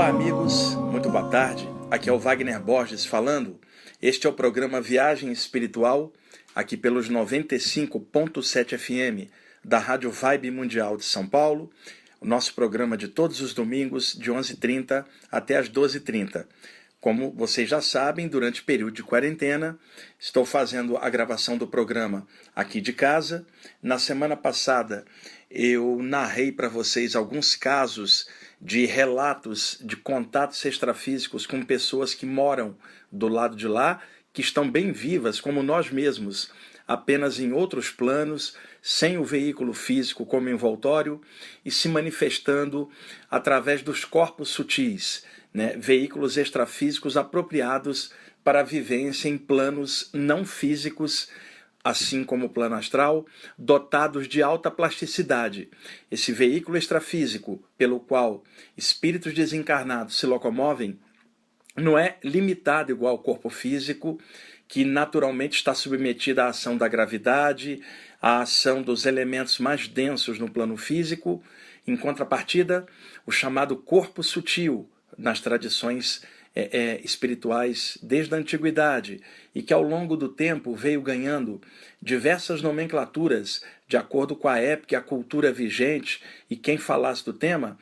Olá amigos, muito boa tarde, aqui é o Wagner Borges falando. Este é o programa Viagem Espiritual, aqui pelos 95.7 FM da Rádio Vibe Mundial de São Paulo, o nosso programa de todos os domingos de 11h30 até as 12h30. Como vocês já sabem, durante o período de quarentena, estou fazendo a gravação do programa aqui de casa. Na semana passada, eu narrei para vocês alguns casos de relatos de contatos extrafísicos com pessoas que moram do lado de lá, que estão bem vivas, como nós mesmos, apenas em outros planos, sem o veículo físico como envoltório e se manifestando através dos corpos sutis, veículos extrafísicos apropriados para a vivência em planos não físicos, assim como o plano astral, dotados de alta plasticidade. Esse veículo extrafísico pelo qual espíritos desencarnados se locomovem não é limitado igual ao corpo físico, que naturalmente está submetido à ação da gravidade, à ação dos elementos mais densos no plano físico. Em contrapartida, o chamado corpo sutil, nas tradições espirituais desde a antiguidade, e que ao longo do tempo veio ganhando diversas nomenclaturas de acordo com a época e a cultura vigente e quem falasse do tema,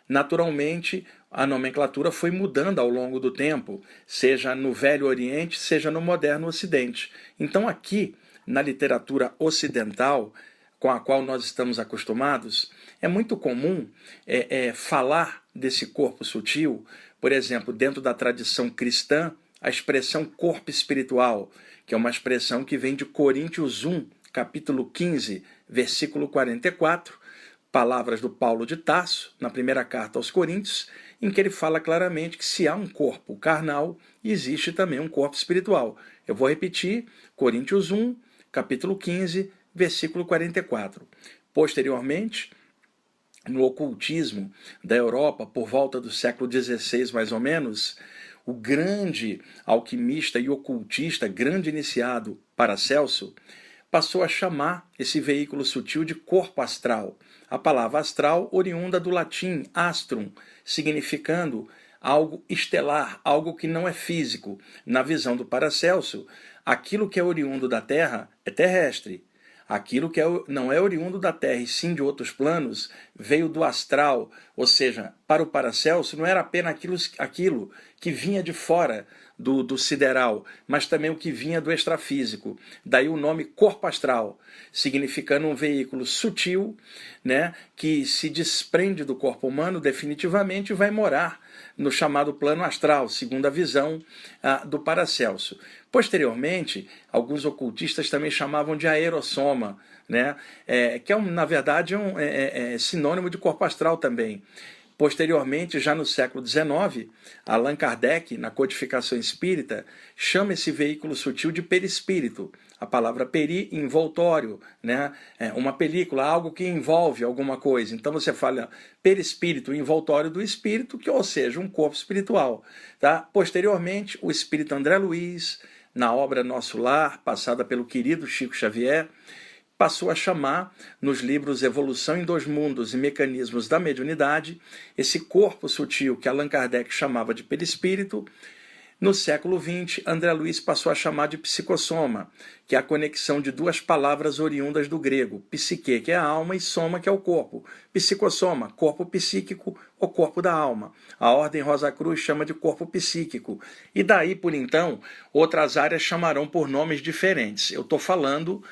naturalmente a nomenclatura foi mudando ao longo do tempo, seja no Velho Oriente, seja no Moderno Ocidente. Então aqui, na literatura ocidental, com a qual nós estamos acostumados, é muito comum falar desse corpo sutil. Por exemplo, dentro da tradição cristã, a expressão corpo espiritual, que é uma expressão que vem de Coríntios 1, capítulo 15, versículo 44, palavras do Paulo de Tarso, na primeira carta aos Coríntios, em que ele fala claramente que se há um corpo carnal, existe também um corpo espiritual. Eu vou repetir, Coríntios 1, capítulo 15, versículo 44. Posteriormente, no ocultismo da Europa, por volta do século XVI mais ou menos, o grande alquimista e ocultista, grande iniciado Paracelso, passou a chamar esse veículo sutil de corpo astral. A palavra astral oriunda do latim astrum, significando algo estelar, algo que não é físico. Na visão do Paracelso, aquilo que é oriundo da Terra é terrestre. Aquilo que não é oriundo da Terra e sim de outros planos, veio do astral, ou seja, para o Paracelso não era apenas aquilo que vinha de fora do sideral, mas também o que vinha do extrafísico. Daí o nome corpo astral, significando um veículo sutil, que se desprende do corpo humano definitivamente e vai morar no chamado plano astral, segundo a visão do Paracelso. Posteriormente, alguns ocultistas também chamavam de aerossoma, que na verdade é sinônimo de corpo astral também. Posteriormente, já no século XIX, Allan Kardec, na codificação espírita, chama esse veículo sutil de perispírito. A palavra peri, envoltório, uma película, algo que envolve alguma coisa. Então você fala perispírito, envoltório do espírito, ou seja, um corpo espiritual. Tá? Posteriormente, o espírito André Luiz, na obra Nosso Lar, passada pelo querido Chico Xavier, passou a chamar, nos livros Evolução em Dois Mundos e Mecanismos da Mediunidade, esse corpo sutil que Allan Kardec chamava de perispírito. No século XX, André Luiz passou a chamar de psicossoma, que é a conexão de duas palavras oriundas do grego, psique, que é a alma, e soma, que é o corpo. Psicossoma, corpo psíquico ou corpo da alma. A Ordem Rosa Cruz chama de corpo psíquico. E daí, por então, outras áreas chamarão por nomes diferentes. Eu estou falando,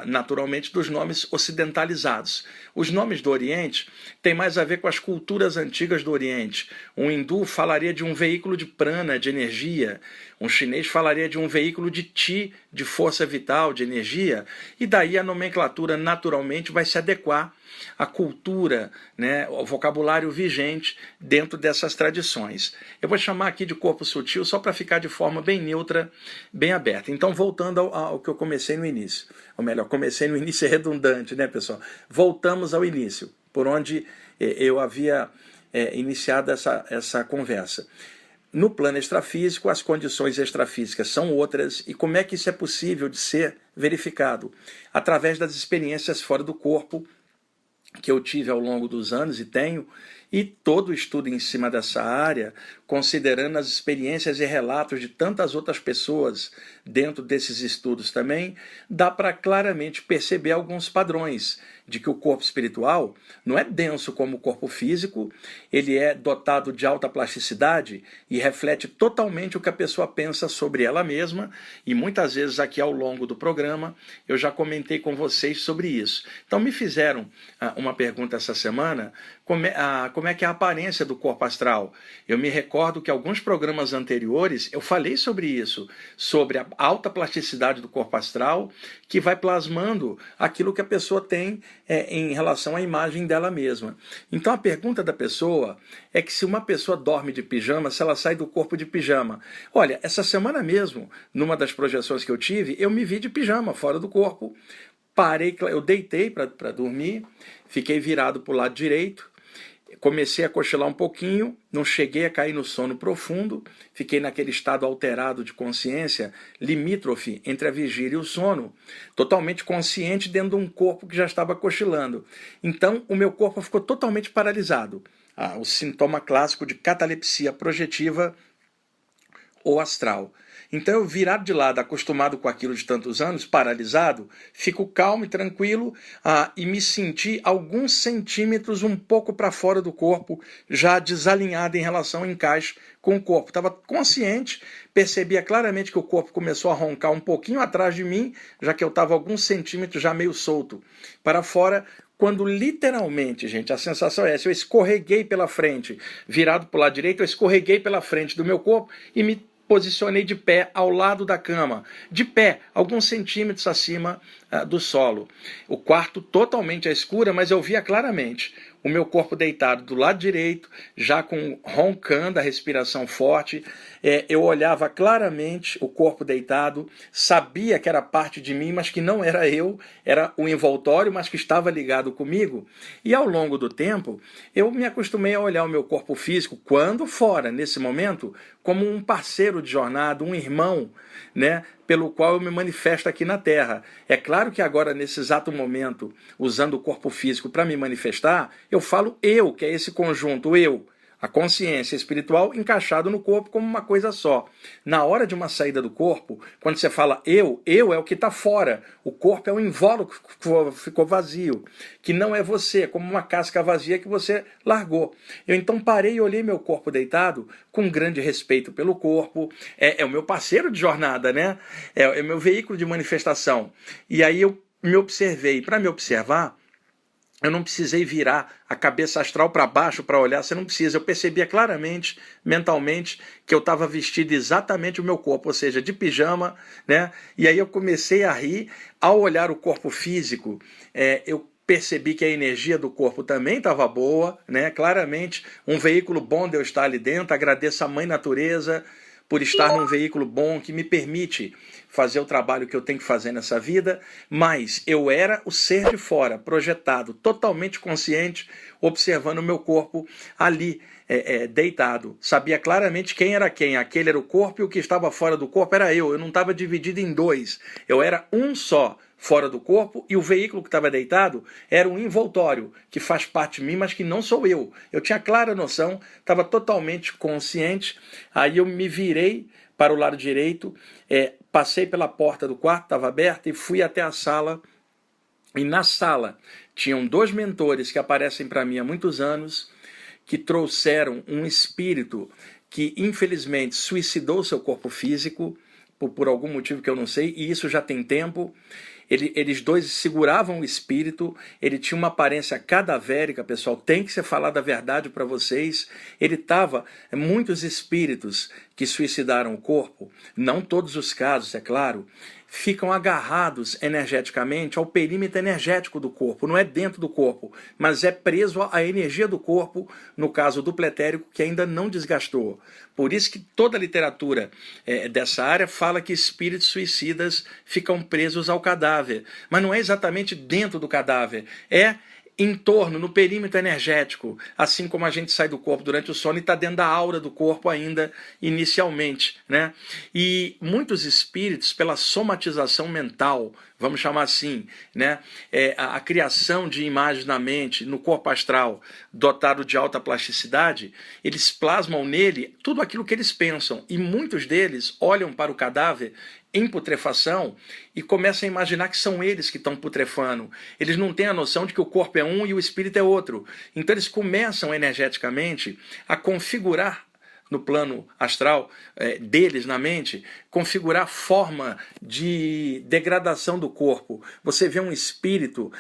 naturalmente, dos nomes ocidentalizados. Os nomes do Oriente têm mais a ver com as culturas antigas do Oriente. Um hindu falaria de um veículo de prana, de energia. Um chinês falaria de um veículo de chi, de força vital, de energia. E daí a nomenclatura, naturalmente, vai se adequar à cultura, ao vocabulário vigente dentro dessas tradições. Eu vou chamar aqui de corpo sutil só para ficar de forma bem neutra, bem aberta. Então, voltando ao que eu comecei no início. Ou melhor, comecei no início é redundante, pessoal? Voltamos ao início, por onde eu havia iniciado essa conversa. No plano extrafísico, as condições extrafísicas são outras. E como é que isso é possível de ser verificado? Através das experiências fora do corpo, que eu tive ao longo dos anos e tenho, e todo o estudo em cima dessa área, considerando as experiências e relatos de tantas outras pessoas dentro desses estudos também, dá para claramente perceber alguns padrões de que o corpo espiritual não é denso como o corpo físico, ele é dotado de alta plasticidade e reflete totalmente o que a pessoa pensa sobre ela mesma, e muitas vezes aqui ao longo do programa eu já comentei com vocês sobre isso. Então me fizeram uma pergunta essa semana, como é que é a aparência do corpo astral? Eu me recordo que alguns programas anteriores eu falei sobre isso, sobre a alta plasticidade do corpo astral, que vai plasmando aquilo que a pessoa tem em relação à imagem dela mesma. Então a pergunta da pessoa é que se uma pessoa dorme de pijama, se ela sai do corpo de pijama. Olha, essa semana mesmo, numa das projeções que eu tive, eu me vi de pijama, fora do corpo, eu deitei para dormir, fiquei virado para o lado direito, comecei a cochilar um pouquinho, não cheguei a cair no sono profundo, fiquei naquele estado alterado de consciência, limítrofe entre a vigília e o sono, totalmente consciente dentro de um corpo que já estava cochilando. Então, o meu corpo ficou totalmente paralisado. O sintoma clássico de catalepsia projetiva ou astral. Então eu virado de lado, acostumado com aquilo de tantos anos, paralisado, fico calmo e tranquilo e me senti alguns centímetros um pouco para fora do corpo, já desalinhado em relação ao encaixe com o corpo. Estava consciente, percebia claramente que o corpo começou a roncar um pouquinho atrás de mim, já que eu estava alguns centímetros já meio solto para fora, quando literalmente, gente, a sensação é essa, eu escorreguei pela frente, virado para o lado direito, eu escorreguei pela frente do meu corpo e me posicionei de pé ao lado da cama, de pé, alguns centímetros acima do solo. O quarto totalmente à escura, mas eu via claramente o meu corpo deitado do lado direito, já com roncando, a respiração forte. Eu olhava claramente o corpo deitado, sabia que era parte de mim, mas que não era eu, era o envoltório, mas que estava ligado comigo. E ao longo do tempo, eu me acostumei a olhar o meu corpo físico, quando fora, nesse momento, como um parceiro de jornada, um irmão, né, pelo qual eu me manifesto aqui na Terra. É claro que agora, nesse exato momento, usando o corpo físico para me manifestar, eu falo eu, que é esse conjunto, eu, a consciência espiritual encaixado no corpo como uma coisa só. Na hora de uma saída do corpo, quando você fala eu é o que está fora. O corpo é o invólucro que ficou vazio, que não é você, como uma casca vazia que você largou. Eu então parei e olhei meu corpo deitado com grande respeito pelo corpo. É o meu parceiro de jornada, né? É o meu veículo de manifestação. E aí eu me observei. Para me observar, eu não precisei virar a cabeça astral para baixo para olhar, você não precisa. Eu percebia claramente, mentalmente, que eu estava vestido exatamente o meu corpo, ou seja, de pijama, né? E aí eu comecei a rir. Ao olhar o corpo físico, eu percebi que a energia do corpo também estava boa, né? Claramente, um veículo bom de eu estar ali dentro. Agradeço a Mãe Natureza por estar num veículo bom que me permite fazer o trabalho que eu tenho que fazer nessa vida, mas eu era o ser de fora, projetado, totalmente consciente, observando o meu corpo ali, deitado. Sabia claramente quem era quem, aquele era o corpo e o que estava fora do corpo era eu não estava dividido em dois, eu era um só, fora do corpo, e o veículo que estava deitado era um envoltório, que faz parte de mim, mas que não sou eu. Eu tinha clara noção, estava totalmente consciente, aí eu me virei para o lado direito, passei pela porta do quarto, estava aberta, e fui até a sala, e na sala tinham 2 mentores que aparecem para mim há muitos anos, que trouxeram um espírito que infelizmente suicidou seu corpo físico, por algum motivo que eu não sei, e isso já tem tempo. Eles 2 seguravam o espírito, ele tinha uma aparência cadavérica, pessoal, tem que ser falado a verdade para vocês. Ele estava, muitos espíritos que suicidaram o corpo, não todos os casos, é claro, ficam agarrados energeticamente ao perímetro energético do corpo, não é dentro do corpo, mas é preso à energia do corpo, no caso do pretérico, que ainda não desgastou. Por isso que toda a literatura dessa área fala que espíritos suicidas ficam presos ao cadáver, mas não é exatamente dentro do cadáver, em torno, no perímetro energético, assim como a gente sai do corpo durante o sono e está dentro da aura do corpo ainda inicialmente, né? E muitos espíritos, pela somatização mental, vamos chamar assim, né? A criação de imagens na mente, no corpo astral, dotado de alta plasticidade, eles plasmam nele tudo aquilo que eles pensam, e muitos deles olham para o cadáver em putrefação e começam a imaginar que são eles que estão putrefando. Eles não têm a noção de que o corpo é um e o espírito é outro. Então eles começam energeticamente a configurar no plano astral deles, na mente, configurar forma de degradação do corpo. Você vê um espírito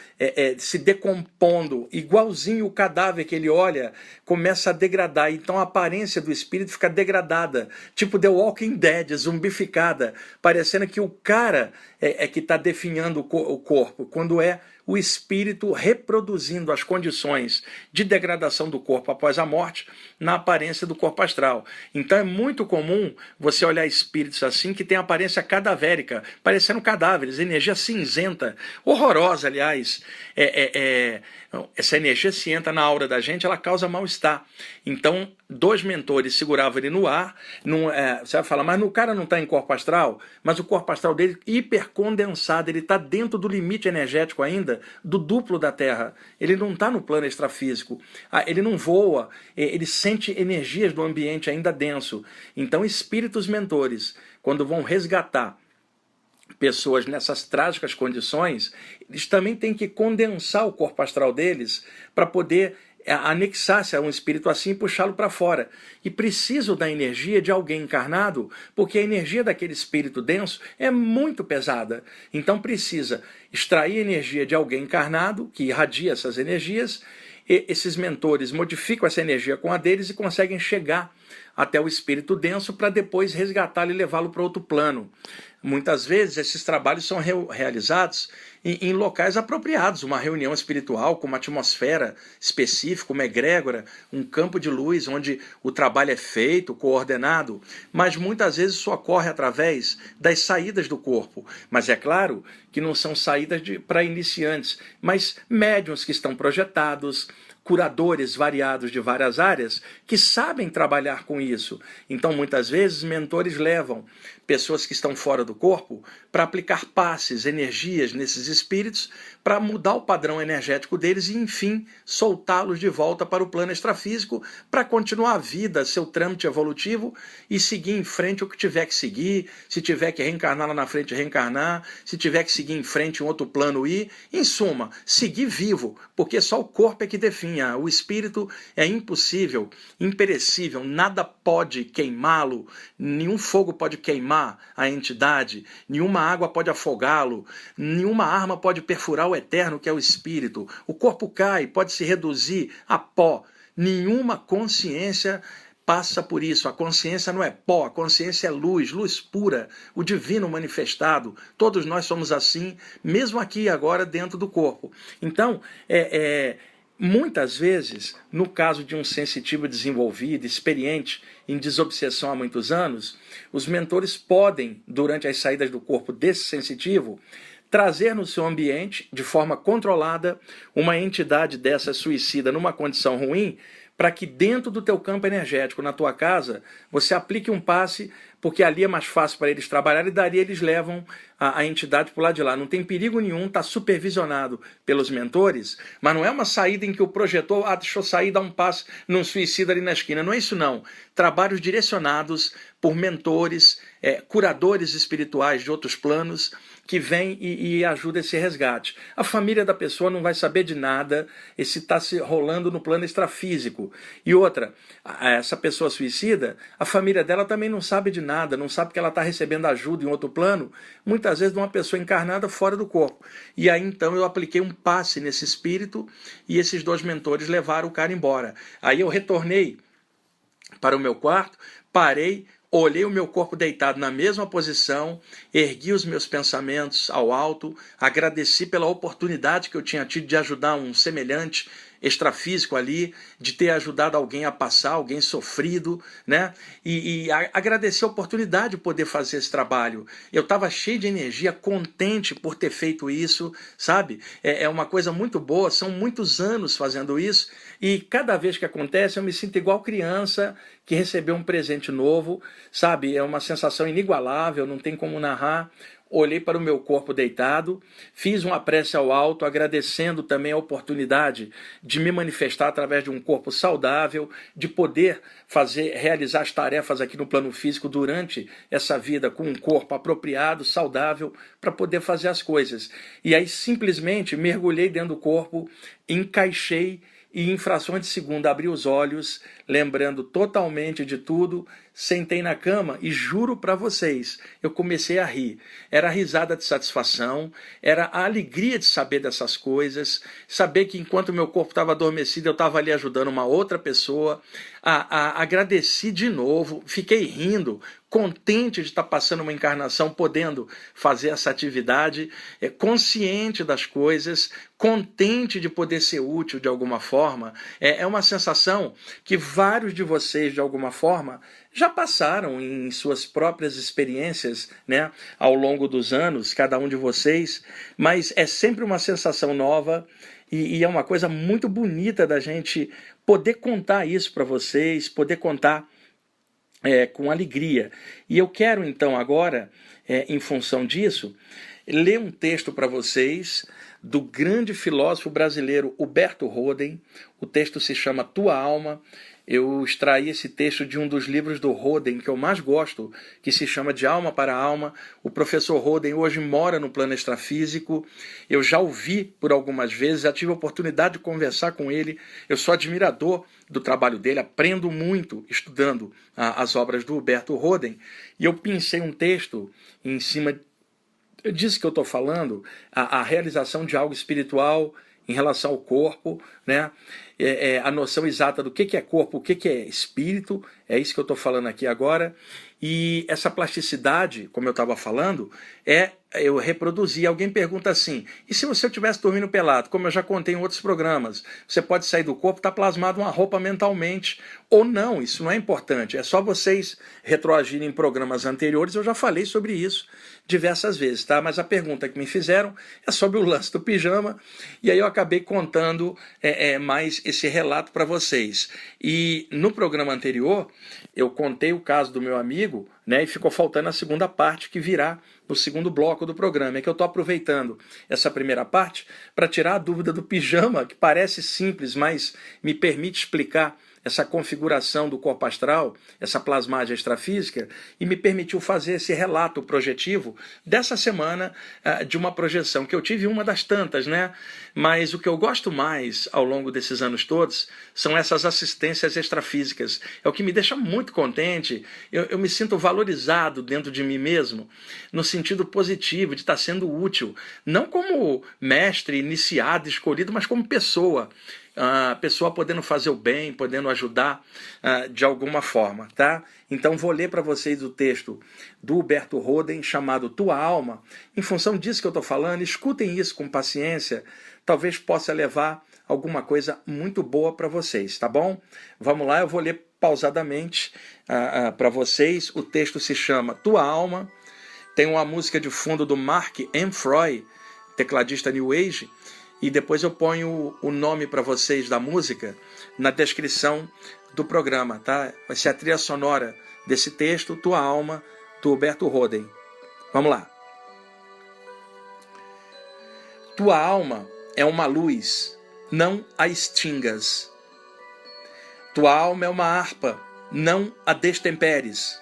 se decompondo, igualzinho o cadáver que ele olha, começa a degradar. Então a aparência do espírito fica degradada, tipo The Walking Dead, zumbificada, parecendo que o cara é que está definhando o corpo, quando é o espírito reproduzindo as condições de degradação do corpo após a morte na aparência do corpo astral. Então é muito comum você olhar espíritos assim que têm aparência cadavérica, parecendo cadáveres, energia cinzenta, horrorosa, aliás. Essa energia, se entra na aura da gente, ela causa mal-estar. Então, 2 mentores seguravam ele no ar. Você vai falar, mas o cara não está em corpo astral? Mas o corpo astral dele hipercondensado, ele está dentro do limite energético ainda, do duplo da Terra. Ele não está no plano extrafísico. Ele não voa, ele sente energias do ambiente ainda denso. Então, espíritos mentores, quando vão resgatar pessoas nessas trágicas condições, eles também têm que condensar o corpo astral deles para poder anexar-se a um espírito assim e puxá-lo para fora. E precisam da energia de alguém encarnado, porque a energia daquele espírito denso é muito pesada. Então precisa extrair energia de alguém encarnado, que irradia essas energias, e esses mentores modificam essa energia com a deles e conseguem chegar até o espírito denso para depois resgatá-lo e levá-lo para outro plano. Muitas vezes esses trabalhos são realizados em locais apropriados, uma reunião espiritual com uma atmosfera específica, uma egrégora, um campo de luz onde o trabalho é feito, coordenado, mas muitas vezes isso ocorre através das saídas do corpo. Mas é claro que não são saídas para iniciantes, mas médiuns que estão projetados, curadores variados de várias áreas que sabem trabalhar com isso. Então, muitas vezes, mentores levam pessoas que estão fora do corpo para aplicar passes, energias nesses espíritos, para mudar o padrão energético deles e, enfim, soltá-los de volta para o plano extrafísico para continuar a vida, seu trâmite evolutivo e seguir em frente o que tiver que seguir, se tiver que reencarnar lá na frente, reencarnar, se tiver que seguir em frente um outro plano ir, em suma, seguir vivo, porque só o corpo é que define. O espírito é impossível, imperecível, nada pode queimá-lo, nenhum fogo pode queimar a entidade, nenhuma água pode afogá-lo, nenhuma arma pode perfurar o eterno que é o espírito. O corpo cai, pode se reduzir a pó, nenhuma consciência passa por isso. A consciência não é pó, a consciência é luz, luz pura, o divino manifestado. Todos nós somos assim, mesmo aqui e agora dentro do corpo. Então, muitas vezes, no caso de um sensitivo desenvolvido, experiente em desobsessão há muitos anos, os mentores podem, durante as saídas do corpo desse sensitivo, trazer no seu ambiente, de forma controlada, uma entidade dessa suicida numa condição ruim, para que dentro do teu campo energético, na tua casa, você aplique um passe, porque ali é mais fácil para eles trabalhar e dali eles levam a entidade para o lado de lá. Não tem perigo nenhum, está supervisionado pelos mentores, mas não é uma saída em que o projetor, deixa eu sair, dar um passe num suicida ali na esquina. Não é isso não. Trabalhos direcionados por mentores, curadores espirituais de outros planos, que vem e ajuda esse resgate. A família da pessoa não vai saber de nada, esse está se rolando no plano extrafísico. E outra, essa pessoa suicida, a família dela também não sabe de nada, não sabe que ela está recebendo ajuda em outro plano, muitas vezes de uma pessoa encarnada fora do corpo. E aí então eu apliquei um passe nesse espírito e esses 2 mentores levaram o cara embora. Aí eu retornei para o meu quarto, parei, olhei o meu corpo deitado na mesma posição, ergui os meus pensamentos ao alto, agradeci pela oportunidade que eu tinha tido de ajudar um semelhante extrafísico ali, de ter ajudado alguém a passar, alguém sofrido, né? E agradecer a oportunidade de poder fazer esse trabalho. Eu estava cheio de energia, contente por ter feito isso, sabe? É uma coisa muito boa, são muitos anos fazendo isso, e cada vez que acontece eu me sinto igual criança que recebeu um presente novo, sabe? É uma sensação inigualável, não tem como narrar. Olhei para o meu corpo deitado, fiz uma prece ao alto, agradecendo também a oportunidade de me manifestar através de um corpo saudável, de poder realizar as tarefas aqui no plano físico durante essa vida com um corpo apropriado, saudável, para poder fazer as coisas. E aí simplesmente mergulhei dentro do corpo, encaixei e em frações de segundo abri os olhos, lembrando totalmente de tudo, sentei na cama e juro para vocês, eu comecei a rir. Era a risada de satisfação, era a alegria de saber dessas coisas, saber que enquanto meu corpo estava adormecido, eu estava ali ajudando uma outra pessoa. Agradeci de novo, fiquei rindo, contente de estar passando uma encarnação, podendo fazer essa atividade, consciente das coisas, contente de poder ser útil de alguma forma. É uma sensação que vários de vocês, de alguma forma, já passaram em suas próprias experiências, né, ao longo dos anos, cada um de vocês, mas é sempre uma sensação nova e é uma coisa muito bonita da gente poder contar isso para vocês, poder contar com alegria. E eu quero então agora, em função disso, ler um texto para vocês do grande filósofo brasileiro Huberto Roden. O texto se chama Tua Alma. Eu extraí esse texto de um dos livros do Roden que eu mais gosto, que se chama De Alma para Alma. O professor Roden hoje mora no plano extrafísico. Eu já o vi por algumas vezes, já tive a oportunidade de conversar com ele. Eu sou admirador do trabalho dele, aprendo muito estudando as obras do Huberto Roden. E eu pensei um texto em cima disso que eu estou falando, a realização de algo espiritual em relação ao corpo, né? A noção exata do que é corpo, o que é espírito, é isso que eu estou falando aqui agora. E essa plasticidade, como eu estava falando, eu reproduzi. Alguém pergunta assim, e se você estivesse dormindo pelado, como eu já contei em outros programas, você pode sair do corpo, está plasmado uma roupa mentalmente, ou não, isso não é importante, é só vocês retroagirem em programas anteriores, eu já falei sobre isso diversas vezes, tá? Mas a pergunta que me fizeram é sobre o lance do pijama, e aí eu acabei contando mais esse relato para vocês. E no programa anterior, eu contei o caso do meu amigo, né, e ficou faltando a segunda parte que virá no segundo bloco do programa. É que eu estou aproveitando essa primeira parte para tirar a dúvida do pijama, que parece simples, mas me permite explicar essa configuração do corpo astral, essa plasmagem extrafísica, e me permitiu fazer esse relato projetivo dessa semana, de uma projeção que eu tive, uma das tantas, né? Mas o que eu gosto mais ao longo desses anos todos são essas assistências extrafísicas. É o que me deixa muito contente, eu me sinto valorizado dentro de mim mesmo, no sentido positivo, de estar sendo útil, não como mestre, iniciado, escolhido, mas como pessoa. A pessoa podendo fazer o bem, podendo ajudar de alguma forma, tá? Então vou ler para vocês o texto do Huberto Roden chamado Tua Alma. Em função disso que eu estou falando, escutem isso com paciência, talvez possa levar alguma coisa muito boa para vocês, tá bom? Vamos lá, eu vou ler pausadamente para vocês. O texto se chama Tua Alma, tem uma música de fundo do Mark M. Freud, tecladista New Age, e depois eu ponho o nome para vocês da música na descrição do programa, tá? Vai ser a trilha sonora desse texto, Tua Alma, do Huberto Roden. Vamos lá. Tua alma é uma luz, não a extingas. Tua alma é uma harpa, não a destemperes.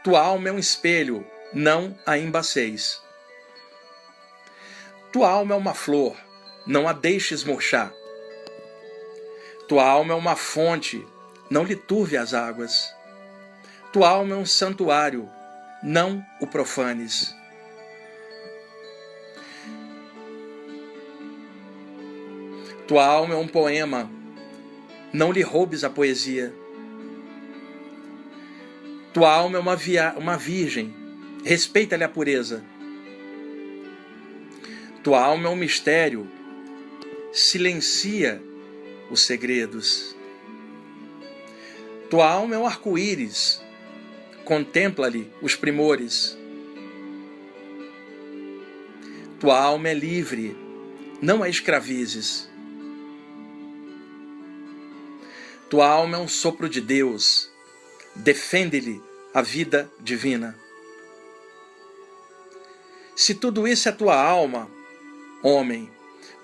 Tua alma é um espelho, não a embaceis. Tua alma é uma flor, não a deixes murchar. Tua alma é uma fonte, não lhe turve as águas. Tua alma é um santuário, não o profanes. Tua alma é um poema, não lhe roubes a poesia. Tua alma é uma virgem, respeita-lhe a pureza. Tua alma é um mistério, silencia os segredos. Tua alma é um arco-íris, contempla-lhe os primores. Tua alma é livre, não a escravizes. Tua alma é um sopro de Deus, defende-lhe a vida divina. Se tudo isso é tua alma, homem,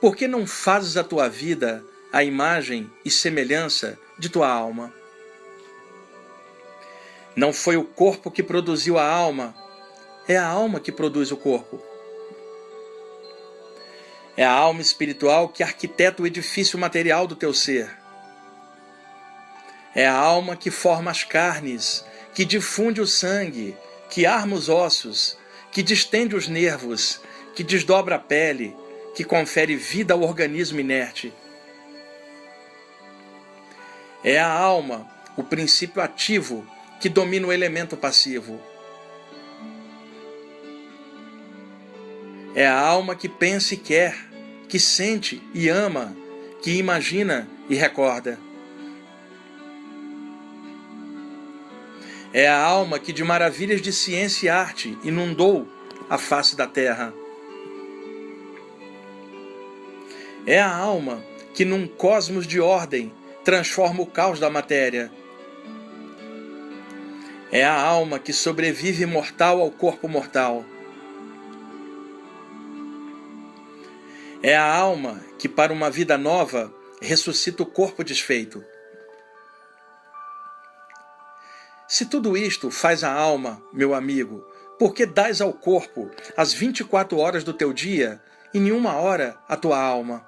por que não fazes a tua vida a imagem e semelhança de tua alma? Não foi o corpo que produziu a alma, é a alma que produz o corpo. É a alma espiritual que arquiteta o edifício material do teu ser. É a alma que forma as carnes, que difunde o sangue, que arma os ossos, que distende os nervos, que desdobra a pele, que confere vida ao organismo inerte. É a alma, o princípio ativo, que domina o elemento passivo. É a alma que pensa e quer, que sente e ama, que imagina e recorda. É a alma que de maravilhas de ciência e arte inundou a face da terra. É a alma que num cosmos de ordem transforma o caos da matéria. É a alma que sobrevive mortal ao corpo mortal. É a alma que para uma vida nova ressuscita o corpo desfeito. Se tudo isto faz a alma, meu amigo, por que dás ao corpo as 24 horas do teu dia e nenhuma hora à tua alma?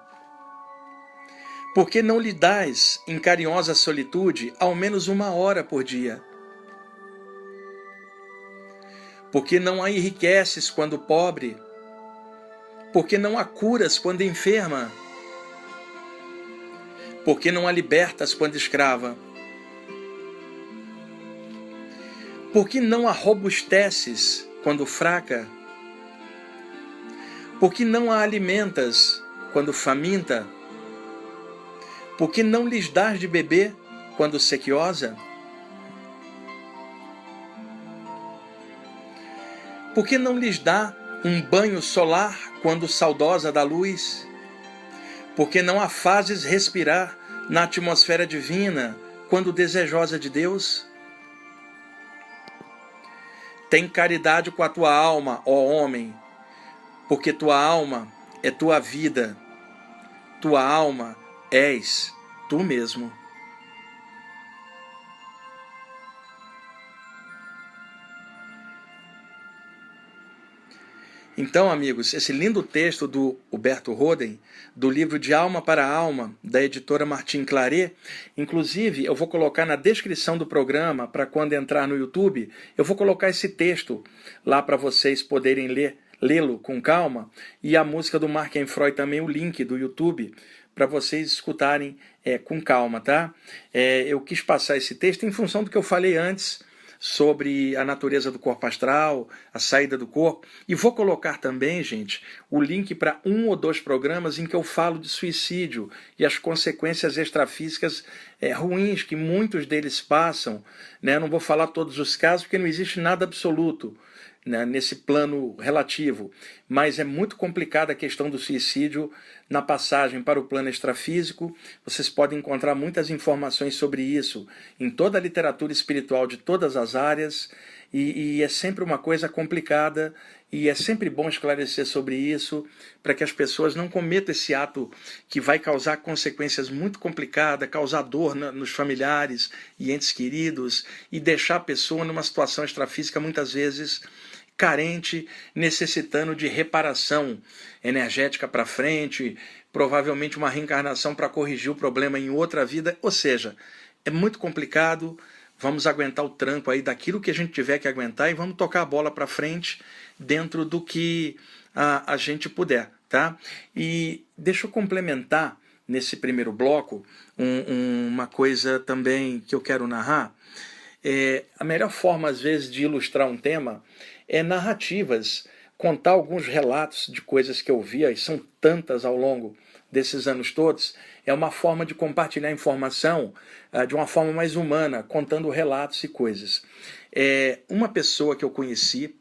Por que não lhe dás, em carinhosa solitude, ao menos 1 hora por dia? Por que não a enriqueces quando pobre? Por que não a curas quando enferma? Por que não a libertas quando escrava? Por que não a robusteces quando fraca? Por que não a alimentas quando faminta? Por que não lhes dás de beber quando sequiosa? Por que não lhes dá um banho solar quando saudosa da luz? Por que não a fazes respirar na atmosfera divina quando desejosa de Deus? Tem caridade com a tua alma, ó homem, porque tua alma é tua vida. Tua alma és tu mesmo. Então, amigos, esse lindo texto do Huberto Roden, do livro De Alma para Alma, da editora Martin Claret, inclusive eu vou colocar na descrição do programa, para quando entrar no YouTube, eu vou colocar esse texto lá para vocês poderem lê-lo com calma, e a música do Mark Freud também, o link do YouTube, para vocês escutarem com calma, tá? Eu quis passar esse texto em função do que eu falei antes, sobre a natureza do corpo astral, a saída do corpo. E vou colocar também, gente, o link para 1 ou 2 programas em que eu falo de suicídio e as consequências extrafísicas ruins que muitos deles passam. Né? Não vou falar todos os casos, porque não existe nada absoluto, né, nesse plano relativo. Mas é muito complicada a questão do suicídio na passagem para o plano extrafísico. Vocês podem encontrar muitas informações sobre isso em toda a literatura espiritual de todas as áreas, e é sempre uma coisa complicada, e é sempre bom esclarecer sobre isso, para que as pessoas não cometam esse ato que vai causar consequências muito complicadas, causar dor nos familiares e entes queridos, e deixar a pessoa numa situação extrafísica muitas vezes carente, necessitando de reparação energética para frente, provavelmente uma reencarnação para corrigir o problema em outra vida. Ou seja, é muito complicado. Vamos aguentar o tranco aí daquilo que a gente tiver que aguentar e vamos tocar a bola para frente dentro do que a gente puder, tá? E deixa eu complementar nesse primeiro bloco uma coisa também que eu quero narrar. A melhor forma, às vezes, de ilustrar um tema é narrativas, contar alguns relatos de coisas que eu vi, e são tantas ao longo desses anos todos, é uma forma de compartilhar informação de uma forma mais humana, contando relatos e coisas. Uma pessoa que eu conheci,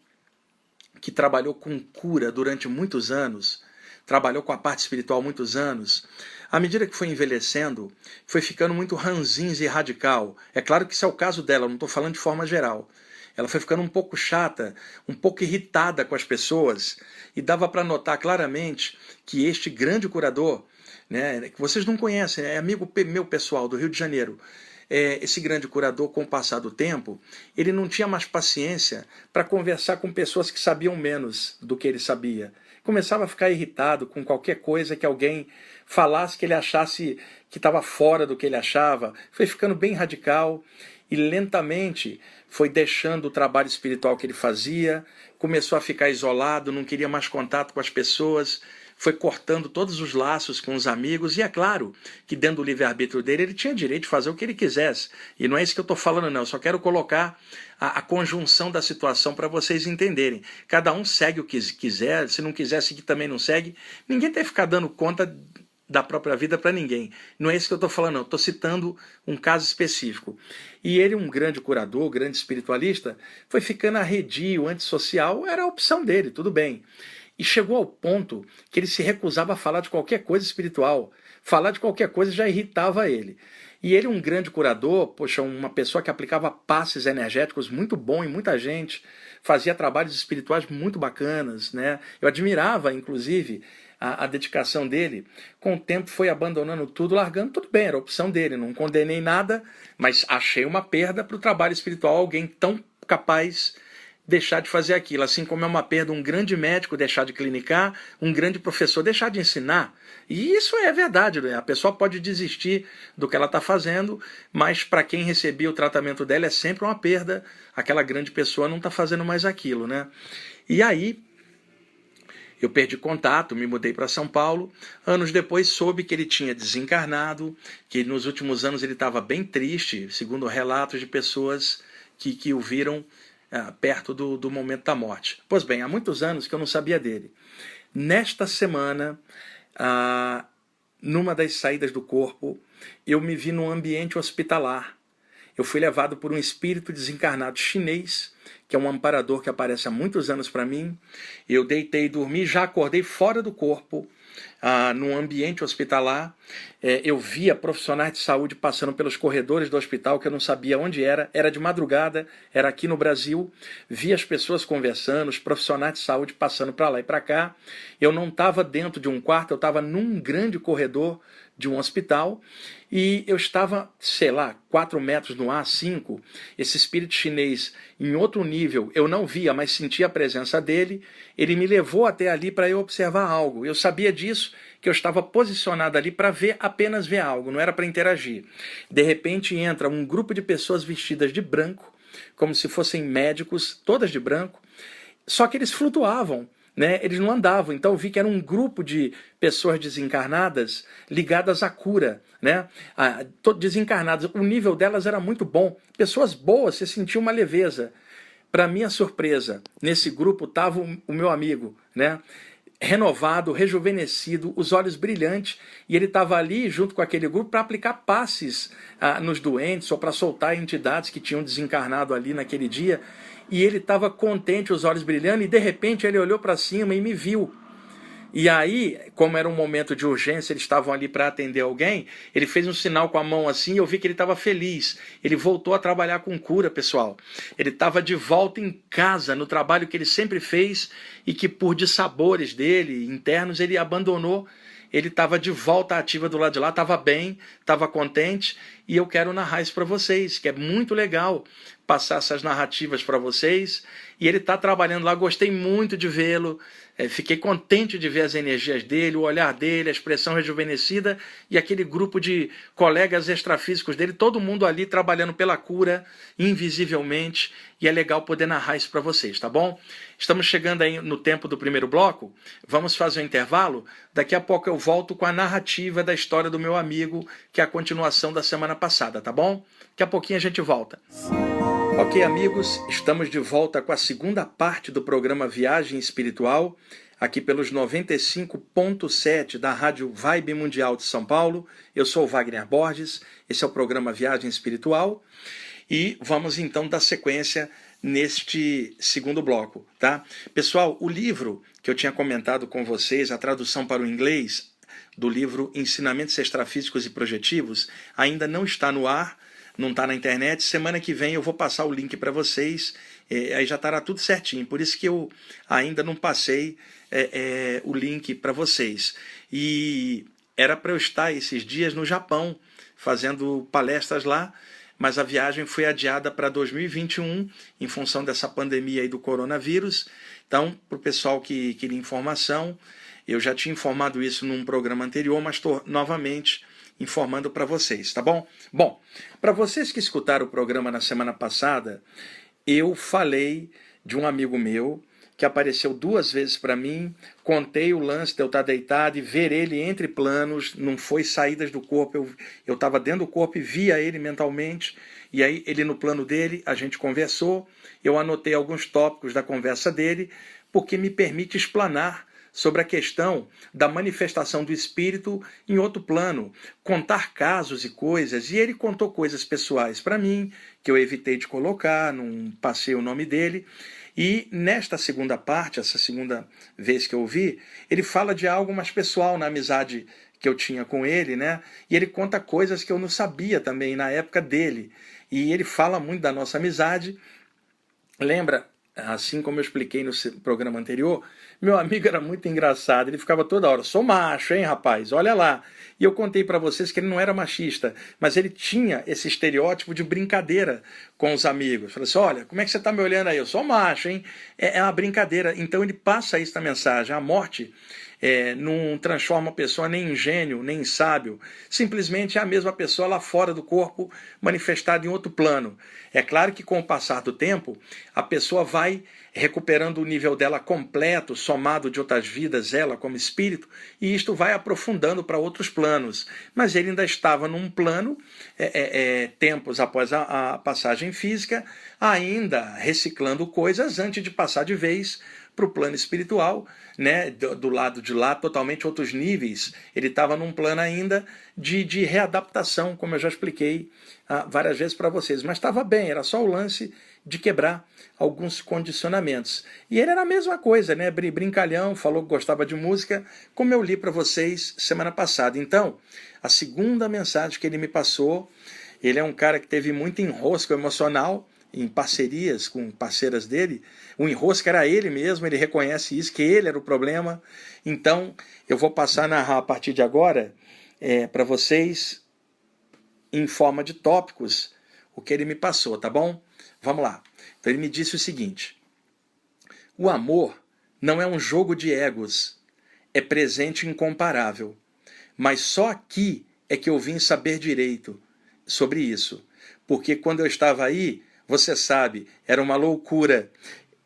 que trabalhou com cura durante muitos anos, trabalhou com a parte espiritual há muitos anos, à medida que foi envelhecendo, foi ficando muito ranzinza e radical. É claro que isso é o caso dela, eu não estou falando de forma geral. Ela foi ficando um pouco chata, um pouco irritada com as pessoas, e dava para notar claramente que este grande curador, né, que vocês não conhecem, é amigo meu pessoal do Rio de Janeiro, esse grande curador, com o passar do tempo, ele não tinha mais paciência para conversar com pessoas que sabiam menos do que ele sabia. Começava a ficar irritado com qualquer coisa que alguém falasse que ele achasse que estava fora do que ele achava. Foi ficando bem radical e lentamente foi deixando o trabalho espiritual que ele fazia, começou a ficar isolado, não queria mais contato com as pessoas, foi cortando todos os laços com os amigos, e é claro que dentro do livre-arbítrio dele ele tinha direito de fazer o que ele quisesse. E não é isso que eu estou falando, não, eu só quero colocar a conjunção da situação para vocês entenderem. Cada um segue o que quiser, se não quiser seguir também não segue. Ninguém tem que ficar dando conta da própria vida para ninguém. Não é isso que eu estou falando, não. Estou citando um caso específico. E ele, um grande curador, grande espiritualista, foi ficando arredio, antissocial, era a opção dele, tudo bem. E chegou ao ponto que ele se recusava a falar de qualquer coisa espiritual. Falar de qualquer coisa já irritava ele. E ele, um grande curador, poxa, uma pessoa que aplicava passes energéticos muito bom em muita gente, fazia trabalhos espirituais muito bacanas, né? Eu admirava, inclusive, a dedicação dele. Com o tempo foi abandonando tudo, largando tudo bem, era a opção dele, não condenei nada, mas achei uma perda para o trabalho espiritual, alguém tão capaz deixar de fazer aquilo, assim como é uma perda um grande médico deixar de clinicar, um grande professor deixar de ensinar. E isso é verdade, né? A pessoa pode desistir do que ela está fazendo, mas para quem recebia o tratamento dela é sempre uma perda, aquela grande pessoa não está fazendo mais aquilo, né? E aí eu perdi contato, me mudei para São Paulo. Anos depois soube que ele tinha desencarnado, que nos últimos anos ele estava bem triste, segundo relatos de pessoas que o viram perto do momento da morte. Pois bem, há muitos anos que eu não sabia dele. Nesta semana, numa das saídas do corpo, eu me vi num ambiente hospitalar. Eu fui levado por um espírito desencarnado chinês, que é um amparador que aparece há muitos anos para mim. Eu deitei e dormi, já acordei fora do corpo, num ambiente hospitalar. Eu via profissionais de saúde passando pelos corredores do hospital, que eu não sabia onde era de madrugada, era aqui no Brasil. Via as pessoas conversando, os profissionais de saúde passando para lá e para cá. Eu não estava dentro de um quarto, eu estava num grande corredor de um hospital, e eu estava, 4 metros no ar, 5, esse espírito chinês em outro nível, eu não via, mas sentia a presença dele, ele me levou até ali para eu observar algo. Eu sabia disso, que eu estava posicionado ali para apenas ver algo, não era para interagir. De repente entra um grupo de pessoas vestidas de branco, como se fossem médicos, todas de branco, só que eles flutuavam, né? Eles não andavam, então eu vi que era um grupo de pessoas desencarnadas ligadas à cura, né? Desencarnadas, o nível delas era muito bom, pessoas boas, você sentia uma leveza. Para minha surpresa, nesse grupo estava o meu amigo, né? Renovado, rejuvenescido, os olhos brilhantes, e ele estava ali junto com aquele grupo para aplicar passes nos doentes ou para soltar entidades que tinham desencarnado ali naquele dia. E ele estava contente, os olhos brilhando, e de repente ele olhou para cima e me viu. E aí, como era um momento de urgência, eles estavam ali para atender alguém, ele fez um sinal com a mão assim, e eu vi que ele estava feliz. Ele voltou a trabalhar com cura, pessoal. Ele estava de volta em casa, no trabalho que ele sempre fez, e que por dissabores dele, internos, ele abandonou. Ele estava de volta ativa do lado de lá, estava bem, estava contente, e eu quero narrar isso para vocês, que é muito legal passar essas narrativas para vocês. E ele está trabalhando lá, gostei muito de vê-lo, fiquei contente de ver as energias dele, o olhar dele, a expressão rejuvenescida, e aquele grupo de colegas extrafísicos dele, todo mundo ali trabalhando pela cura, invisivelmente, e é legal poder narrar isso para vocês, tá bom? Estamos chegando aí no tempo do primeiro bloco, vamos fazer um intervalo, daqui a pouco eu volto com a narrativa da história do meu amigo, que é a continuação da semana passada, tá bom? Daqui a pouquinho a gente volta. Ok, amigos, estamos de volta com a segunda parte do programa Viagem Espiritual, aqui pelos 95.7 da Rádio Vibe Mundial de São Paulo. Eu sou o Wagner Borges, esse é o programa Viagem Espiritual e vamos então dar sequência neste segundo bloco, tá? Pessoal, o livro que eu tinha comentado com vocês, a tradução para o inglês do livro Ensinamentos Extrafísicos e Projetivos, ainda não está no ar, não está na internet. Semana que vem eu vou passar o link para vocês, aí já estará tudo certinho, por isso que eu ainda não passei o link para vocês. E era para eu estar esses dias no Japão, fazendo palestras lá, mas a viagem foi adiada para 2021, em função dessa pandemia aí do coronavírus. Então, para o pessoal que queria informação, eu já tinha informado isso num programa anterior, mas estou novamente informando para vocês, tá bom? Bom, para vocês que escutaram o programa na semana passada, eu falei de um amigo meu que apareceu 2 vezes para mim, contei o lance de eu estar deitado e ver ele entre planos, não foi saídas do corpo, eu estava dentro do corpo e via ele mentalmente, e aí ele no plano dele, a gente conversou, eu anotei alguns tópicos da conversa dele, porque me permite explanar sobre a questão da manifestação do espírito em outro plano, contar casos e coisas, e ele contou coisas pessoais para mim, que eu evitei de colocar, não passei o nome dele, e nesta segunda parte, essa segunda vez que eu ouvi, ele fala de algo mais pessoal na amizade que eu tinha com ele, né? E ele conta coisas que eu não sabia também na época dele, e ele fala muito da nossa amizade. Lembra, assim como eu expliquei no programa anterior, meu amigo era muito engraçado, ele ficava toda hora, sou macho, hein, rapaz, olha lá. E eu contei para vocês que ele não era machista, mas ele tinha esse estereótipo de brincadeira com os amigos. Falei assim, olha, como é que você está me olhando aí? Eu sou macho, hein? É uma brincadeira. Então ele passa isso na mensagem. A morte não transforma a pessoa nem em gênio, nem em sábio. Simplesmente é a mesma pessoa lá fora do corpo, manifestada em outro plano. É claro que com o passar do tempo, a pessoa vai recuperando o nível dela completo, somado de outras vidas, ela como espírito, e isto vai aprofundando para outros planos. Mas ele ainda estava num plano, tempos após a passagem física, ainda reciclando coisas antes de passar de vez para o plano espiritual, né, do lado de lá, totalmente outros níveis. Ele estava num plano ainda de readaptação, como eu já expliquei várias vezes para vocês. Mas estava bem, era só o lance de quebrar alguns condicionamentos. E ele era a mesma coisa, né? Brincalhão, falou que gostava de música, como eu li para vocês semana passada. Então, a segunda mensagem que ele me passou, ele é um cara que teve muito enrosco emocional em parcerias com parceiras dele. O enrosco era ele mesmo, ele reconhece isso, que ele era o problema. Então, eu vou passar a narrar a partir de agora para vocês, em forma de tópicos, o que ele me passou, tá bom? Vamos lá. Então ele me disse o seguinte: o amor não é um jogo de egos, é presente incomparável. Mas só aqui é que eu vim saber direito sobre isso. Porque quando eu estava aí, você sabe, era uma loucura.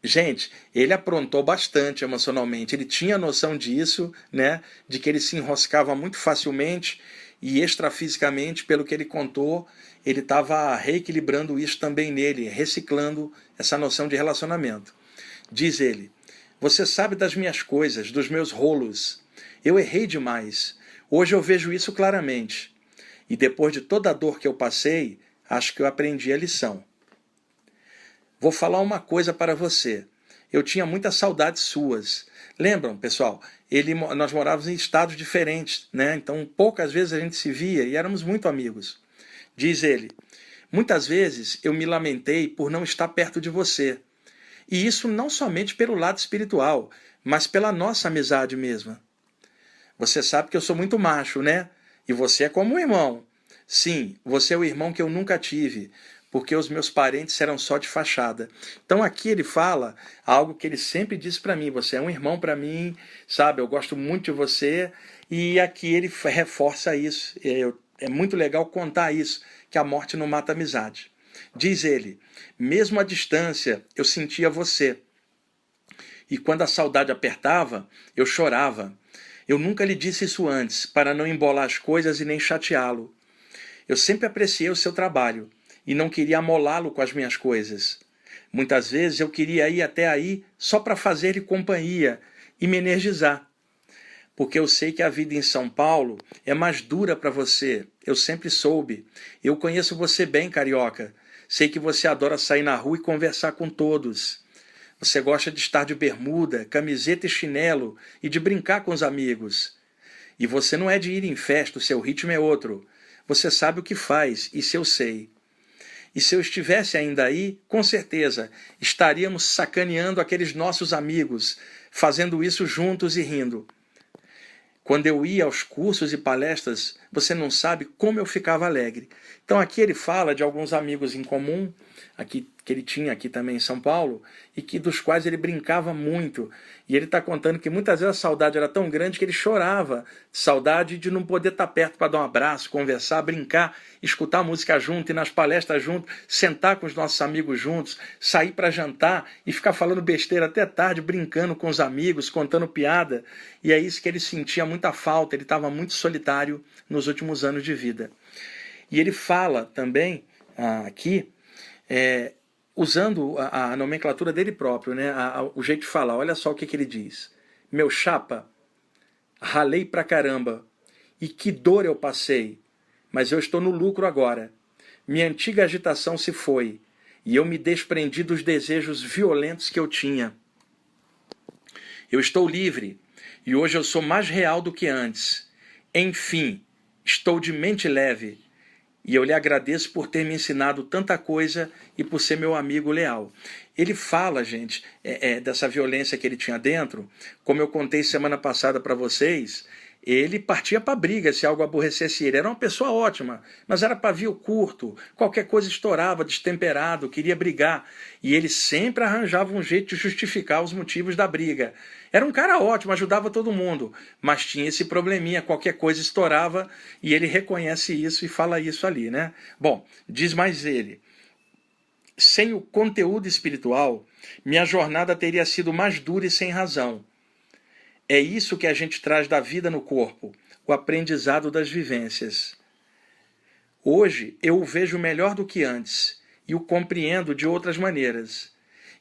Gente, ele aprontou bastante emocionalmente, ele tinha noção disso, né? De que ele se enroscava muito facilmente e extrafisicamente, pelo que ele contou, ele estava reequilibrando isso também nele, reciclando essa noção de relacionamento. Diz ele: você sabe das minhas coisas, dos meus rolos. Eu errei demais. Hoje eu vejo isso claramente. E depois de toda a dor que eu passei, acho que eu aprendi a lição. Vou falar uma coisa para você. Eu tinha muitas saudades suas. Lembram, pessoal? Nós morávamos em estados diferentes, né? Então poucas vezes a gente se via e éramos muito amigos. Diz ele: muitas vezes eu me lamentei por não estar perto de você. E isso não somente pelo lado espiritual, mas pela nossa amizade mesma. Você sabe que eu sou muito macho, né? E você é como um irmão. Sim, você é o irmão que eu nunca tive, porque os meus parentes eram só de fachada. Então aqui ele fala algo que ele sempre disse para mim: você é um irmão para mim, sabe? Eu gosto muito de você. E aqui ele reforça isso. É muito legal contar isso, que a morte não mata a amizade. Diz ele: mesmo à distância, eu sentia você. E quando a saudade apertava, eu chorava. Eu nunca lhe disse isso antes, para não embolar as coisas e nem chateá-lo. Eu sempre apreciei o seu trabalho e não queria amolá-lo com as minhas coisas. Muitas vezes eu queria ir até aí só para fazer-lhe companhia e me energizar. Porque eu sei que a vida em São Paulo é mais dura para você. Eu sempre soube. Eu conheço você bem, carioca. Sei que você adora sair na rua e conversar com todos. Você gosta de estar de bermuda, camiseta e chinelo e de brincar com os amigos. E você não é de ir em festa, o seu ritmo é outro. Você sabe o que faz, isso eu sei. E se eu estivesse ainda aí, com certeza, estaríamos sacaneando aqueles nossos amigos, fazendo isso juntos e rindo. Quando eu ia aos cursos e palestras, você não sabe como eu ficava alegre. Então aqui ele fala de alguns amigos em comum, aqui, que ele tinha aqui também em São Paulo, e que dos quais ele brincava muito. E ele está contando que muitas vezes a saudade era tão grande que ele chorava. Saudade de não poder estar perto para dar um abraço, conversar, brincar, escutar música junto, ir nas palestras junto, sentar com os nossos amigos juntos, sair para jantar e ficar falando besteira até tarde, brincando com os amigos, contando piada. E é isso que ele sentia muita falta, ele estava muito solitário nos últimos anos de vida. E ele fala também aqui, usando a nomenclatura dele próprio, né? O jeito de falar. Olha só o que ele diz. Meu chapa, ralei pra caramba. E que dor eu passei. Mas eu estou no lucro agora. Minha antiga agitação se foi. E eu me desprendi dos desejos violentos que eu tinha. Eu estou livre. E hoje eu sou mais real do que antes. Enfim, estou de mente leve. E eu lhe agradeço por ter me ensinado tanta coisa e por ser meu amigo leal. Ele fala, gente, dessa violência que ele tinha dentro. Como eu contei semana passada para vocês, ele partia para briga se algo aborrecesse ele. Era uma pessoa ótima, mas era pavio curto. Qualquer coisa estourava, destemperado, queria brigar. E ele sempre arranjava um jeito de justificar os motivos da briga. Era um cara ótimo, ajudava todo mundo, mas tinha esse probleminha, qualquer coisa estourava e ele reconhece isso e fala isso ali, né? Bom, diz mais ele, sem o conteúdo espiritual, minha jornada teria sido mais dura e sem razão. É isso que a gente traz da vida no corpo, o aprendizado das vivências. Hoje eu o vejo melhor do que antes e o compreendo de outras maneiras.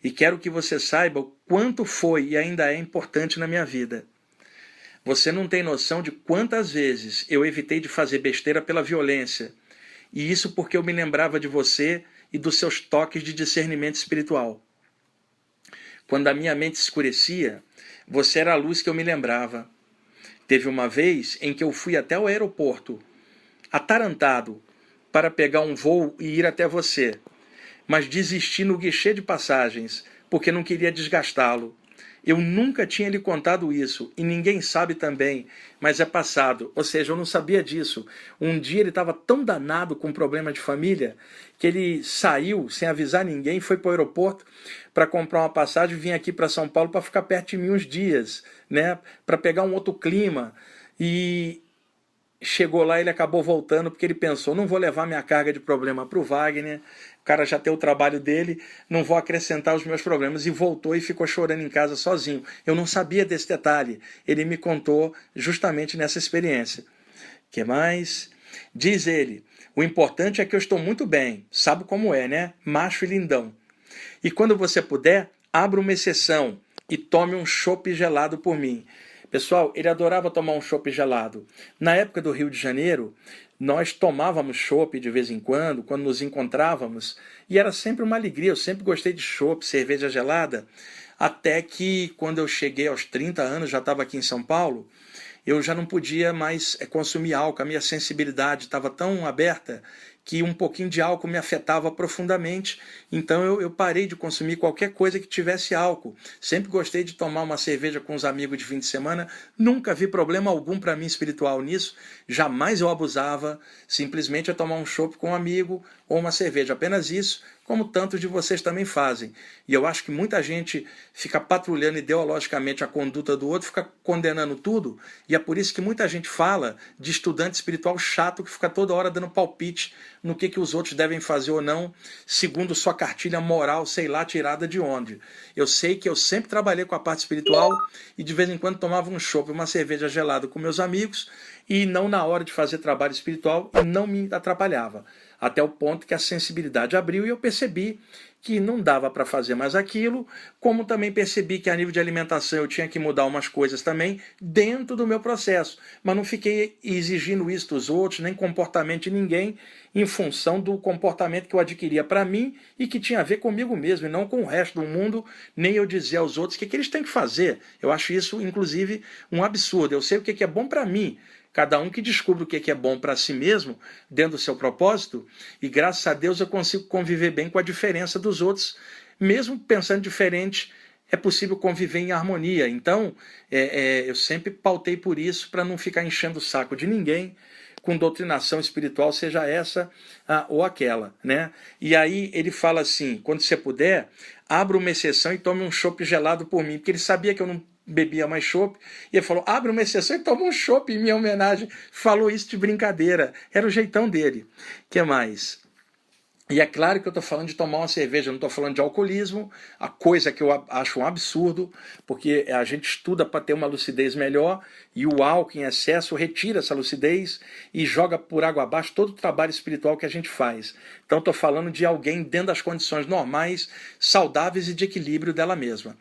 E quero que você saiba o quanto foi e ainda é importante na minha vida. Você não tem noção de quantas vezes eu evitei de fazer besteira pela violência. E isso porque eu me lembrava de você e dos seus toques de discernimento espiritual. Quando a minha mente escurecia, você era a luz que eu me lembrava. Teve uma vez em que eu fui até o aeroporto, atarantado, para pegar um voo e ir até você. Mas desisti no guichê de passagens, porque não queria desgastá-lo. Eu nunca tinha lhe contado isso, e ninguém sabe também, mas é passado, ou seja, eu não sabia disso. Um dia ele estava tão danado com um problema de família, que ele saiu sem avisar ninguém, foi para o aeroporto para comprar uma passagem e vir aqui para São Paulo para ficar perto de mim uns dias, né, para pegar um outro clima. E chegou lá, ele acabou voltando porque ele pensou, não vou levar minha carga de problema para o Wagner, o cara já tem o trabalho dele, não vou acrescentar os meus problemas. E voltou e ficou chorando em casa sozinho. Eu não sabia desse detalhe. Ele me contou justamente nessa experiência. Que mais? Diz ele, o importante é que eu estou muito bem. Sabe como é, né? Macho e lindão. E quando você puder, abra uma exceção e tome um chopp gelado por mim. Pessoal, ele adorava tomar um chopp gelado. Na época do Rio de Janeiro, nós tomávamos chopp de vez em quando nos encontrávamos, e era sempre uma alegria. Eu sempre gostei de chopp, cerveja gelada, até que quando eu cheguei aos 30 anos, já estava aqui em São Paulo, eu já não podia mais consumir álcool. A minha sensibilidade estava tão aberta que um pouquinho de álcool me afetava profundamente. Então eu parei de consumir qualquer coisa que tivesse álcool. Sempre gostei de tomar uma cerveja com os amigos de fim de semana. Nunca vi problema algum para mim espiritual nisso. Jamais eu abusava. Simplesmente eu tomar um chopp com um amigo ou uma cerveja. Apenas isso, como tantos de vocês também fazem. E eu acho que muita gente fica patrulhando ideologicamente a conduta do outro, fica condenando tudo. E é por isso que muita gente fala de estudante espiritual chato que fica toda hora dando palpite no que os outros devem fazer ou não, segundo sua cartilha moral, sei lá, tirada de onde. Eu sei que eu sempre trabalhei com a parte espiritual e de vez em quando tomava um chopp, uma cerveja gelada com meus amigos, e não na hora de fazer trabalho espiritual, e não me atrapalhava. Até o ponto que a sensibilidade abriu e eu percebi que não dava para fazer mais aquilo, como também percebi que a nível de alimentação eu tinha que mudar umas coisas também dentro do meu processo. Mas não fiquei exigindo isso dos outros, nem comportamento de ninguém, em função do comportamento que eu adquiria para mim e que tinha a ver comigo mesmo, e não com o resto do mundo, nem eu dizer aos outros o que eles têm que fazer. Eu acho isso, inclusive, um absurdo. Eu sei o que é bom para mim. Cada um que descubra o que é bom para si mesmo, dentro do seu propósito, e graças a Deus eu consigo conviver bem com a diferença dos outros. Mesmo pensando diferente, é possível conviver em harmonia. Então, eu sempre pautei por isso, para não ficar enchendo o saco de ninguém, com doutrinação espiritual, seja essa ou aquela, né? E aí ele fala assim, quando você puder, abra uma exceção e tome um chopp gelado por mim, porque ele sabia que eu não bebia mais chopp, e ele falou, abre uma exceção e toma um chopp em minha homenagem. Falou isso de brincadeira, era o jeitão dele. O que mais? E é claro que eu estou falando de tomar uma cerveja, eu não estou falando de alcoolismo, a coisa que eu acho um absurdo, porque a gente estuda para ter uma lucidez melhor, e o álcool em excesso retira essa lucidez e joga por água abaixo todo o trabalho espiritual que a gente faz. Então estou falando de alguém dentro das condições normais, saudáveis e de equilíbrio dela mesma.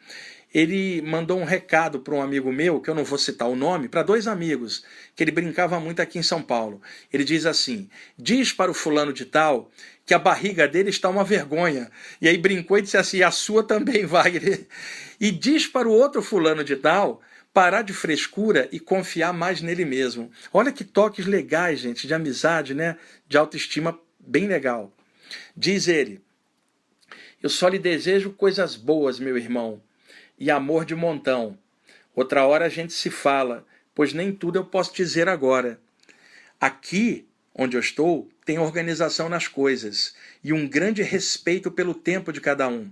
Ele mandou um recado para um amigo meu, que eu não vou citar o nome, para 2 amigos, que ele brincava muito aqui em São Paulo. Ele diz assim, diz para o fulano de tal que a barriga dele está uma vergonha. E aí brincou e disse assim, a sua também, Wagner. E diz para o outro fulano de tal parar de frescura e confiar mais nele mesmo. Olha que toques legais, gente, de amizade, né? De autoestima, bem legal. Diz ele, eu só lhe desejo coisas boas, meu irmão, e amor de montão. Outra hora a gente se fala, pois nem tudo eu posso dizer agora. Aqui, onde eu estou, tem organização nas coisas e um grande respeito pelo tempo de cada um.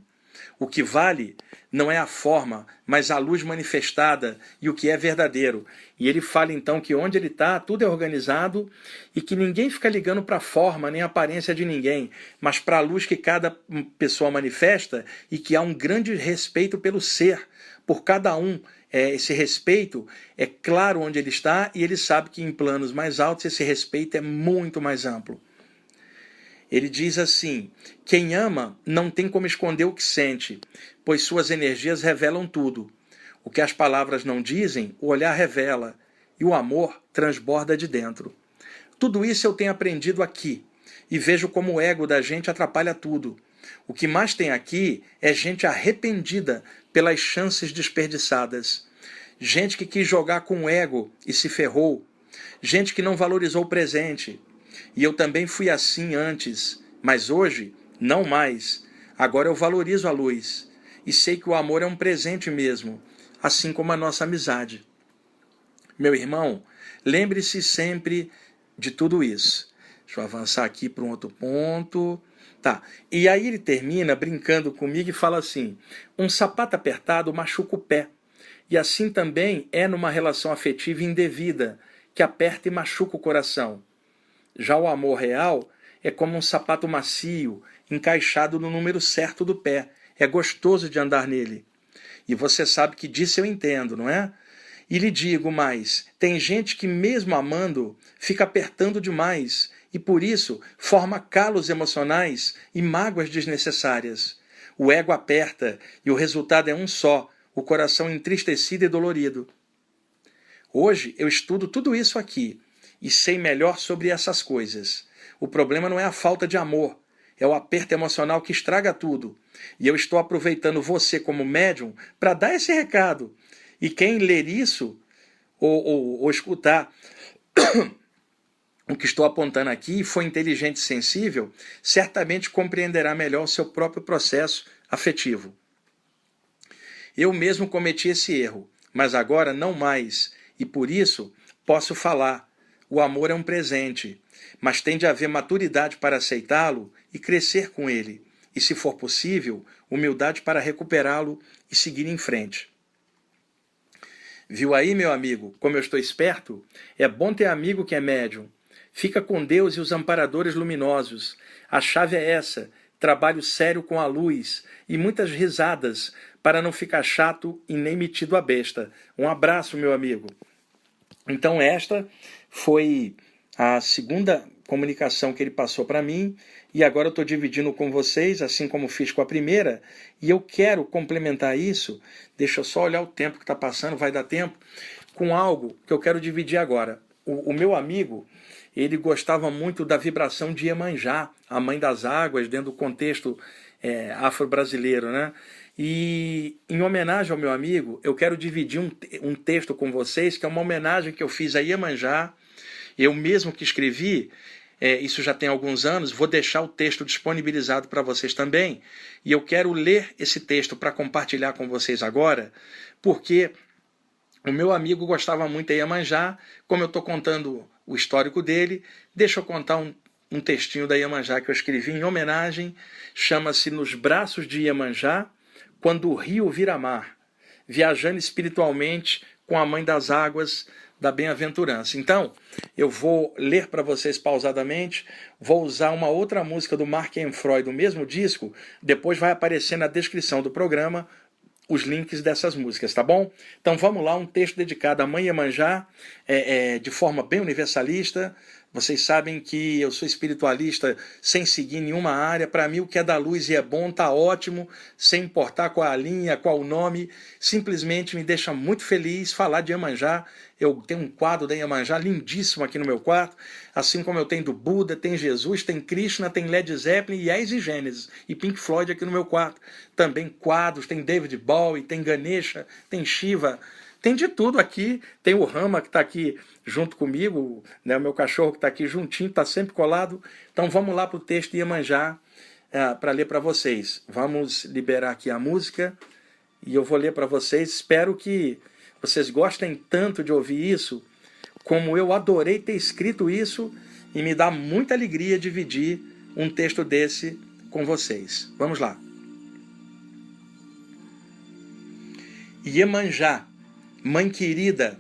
O que vale não é a forma, mas a luz manifestada e o que é verdadeiro. E ele fala então que onde ele está, tudo é organizado e que ninguém fica ligando para a forma nem a aparência de ninguém, mas para a luz que cada pessoa manifesta e que há um grande respeito pelo ser, por cada um. Esse respeito é claro onde ele está e ele sabe que em planos mais altos esse respeito é muito mais amplo. Ele diz assim, quem ama não tem como esconder o que sente, pois suas energias revelam tudo. O que as palavras não dizem, o olhar revela, e o amor transborda de dentro. Tudo isso eu tenho aprendido aqui, e vejo como o ego da gente atrapalha tudo. O que mais tem aqui é gente arrependida pelas chances desperdiçadas. Gente que quis jogar com o ego e se ferrou. Gente que não valorizou o presente. E eu também fui assim antes, mas hoje, não mais. Agora eu valorizo a luz e sei que o amor é um presente mesmo, assim como a nossa amizade. Meu irmão, lembre-se sempre de tudo isso. Deixa eu avançar aqui para um outro ponto. Tá. E aí ele termina brincando comigo e fala assim, um sapato apertado machuca o pé. E assim também é numa relação afetiva indevida, que aperta e machuca o coração. Já o amor real é como um sapato macio, encaixado no número certo do pé. É gostoso de andar nele. E você sabe que disso eu entendo, não é? E lhe digo mais, tem gente que mesmo amando, fica apertando demais e por isso forma calos emocionais e mágoas desnecessárias. O ego aperta e o resultado é um só, o coração entristecido e dolorido. Hoje eu estudo tudo isso aqui e sei melhor sobre essas coisas. O problema não é a falta de amor, é o aperto emocional que estraga tudo. E eu estou aproveitando você como médium para dar esse recado. E quem ler isso ou escutar o que estou apontando aqui e for inteligente e sensível, certamente compreenderá melhor o seu próprio processo afetivo. Eu mesmo cometi esse erro, mas agora não mais, e por isso posso falar. O amor é um presente, mas tem de haver maturidade para aceitá-lo e crescer com ele, e se for possível, humildade para recuperá-lo e seguir em frente. Viu aí, meu amigo, como eu estou esperto? É bom ter amigo que é médium. Fica com Deus e os amparadores luminosos. A chave é essa, trabalho sério com a luz e muitas risadas para não ficar chato e nem metido a besta. Um abraço, meu amigo. Então esta foi a segunda comunicação que ele passou para mim, e agora eu estou dividindo com vocês, assim como fiz com a primeira, e eu quero complementar isso, deixa eu só olhar o tempo que está passando, vai dar tempo, com algo que eu quero dividir agora. O meu amigo, ele gostava muito da vibração de Iemanjá, a mãe das águas, dentro do contexto afro-brasileiro, né? E em homenagem ao meu amigo, eu quero dividir um texto com vocês, que é uma homenagem que eu fiz a Iemanjá, eu mesmo que escrevi, isso já tem alguns anos, vou deixar o texto disponibilizado para vocês também, e eu quero ler esse texto para compartilhar com vocês agora, porque o meu amigo gostava muito de Iemanjá, como eu estou contando o histórico dele, deixa eu contar um textinho da Iemanjá que eu escrevi em homenagem, chama-se Nos Braços de Iemanjá, quando o rio vira mar, viajando espiritualmente com a mãe das águas da bem-aventurança. Então, eu vou ler para vocês pausadamente, vou usar uma outra música do Mark Freud do mesmo disco, depois vai aparecer na descrição do programa os links dessas músicas, tá bom? Então vamos lá, um texto dedicado à mãe Iemanjá, de forma bem universalista. Vocês sabem que eu sou espiritualista sem seguir nenhuma área. Para mim, o que é da luz e é bom está ótimo, sem importar qual a linha, qual o nome. Simplesmente me deixa muito feliz falar de Iemanjá. Eu tenho um quadro da Iemanjá lindíssimo aqui no meu quarto, assim como eu tenho do Buda, tem Jesus, tem Krishna, tem Led Zeppelin, Yes e Gênesis, e Pink Floyd aqui no meu quarto. Também quadros, tem David Bowie, tem Ganesha, tem Shiva, tem de tudo aqui. Tem o Rama que está aqui junto comigo, né, o meu cachorro que está aqui juntinho, está sempre colado. Então vamos lá para o texto de Iemanjá para ler para vocês. Vamos liberar aqui a música e eu vou ler para vocês. Espero que vocês gostem tanto de ouvir isso, como eu adorei ter escrito isso, e me dá muita alegria dividir um texto desse com vocês. Vamos lá. Iemanjá, mãe querida,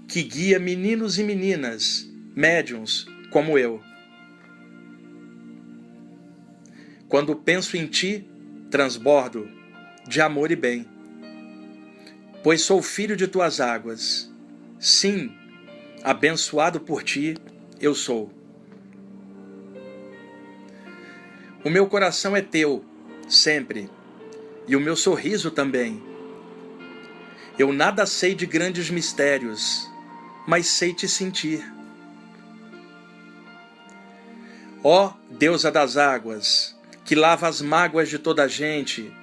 que guia meninos e meninas, médiuns como eu. Quando penso em ti, transbordo de amor e bem, pois sou filho de tuas águas. Sim, abençoado por ti eu sou. O meu coração é teu, sempre, e o meu sorriso também. Eu nada sei de grandes mistérios, mas sei te sentir. Ó deusa das águas, que lava as mágoas de toda a gente,